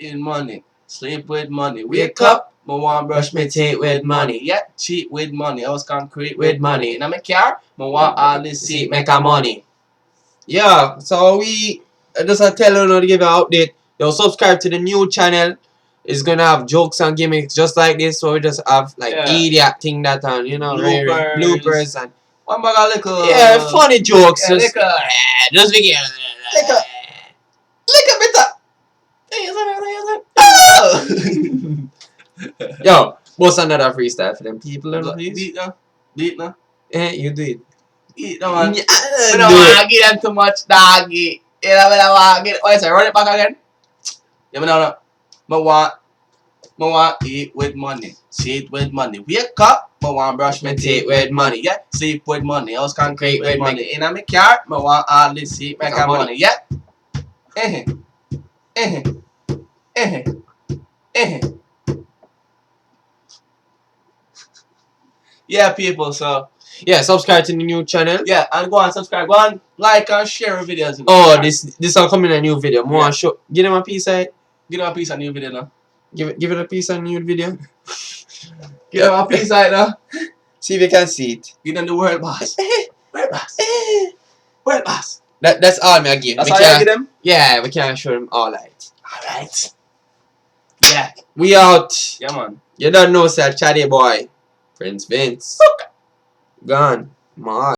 in money. Sleep with money. Wake up, I want brush my teeth with money. Yeah, cheat with money. House concrete with money. In my car, I want all this seat make a money. Yeah, so we just tell you to give an update. Yo, subscribe to the new channel. It's gonna have jokes and gimmicks just like this. So we just have like idiot thing that and bloopers and one bag of little funny jokes. Just begin. Lick a bit up. Yo, what's another freestyle for them people? Beat now. Beat now. You do it. Eat no man. I don't want to give them too much doggy. You know what I want to get? What is it? Run it back again. Yeah, no. I want eat with money. Sleep with money. Wake up. I want brush my teeth with money. Yeah. Sleep with money. House concrete with money. In my car. I want all this seat make a money. Yeah. Yeah, people. So. Yeah, subscribe to the new channel. Yeah, and go and subscribe. Go and like and share our videos. Oh, this will come in a new video. More show. Give them a piece of it. Give them a piece of new video now. Give it a piece of new video. Give them a piece of it now. See if you can see it. Give them the world boss. World boss. World boss. That's all me give. That's all you give them? Yeah, we can't show them all right. Alright. Yeah. We out. Yeah, man. You don't know, sir. Chatty boy. Prince Vince. Gone. Man.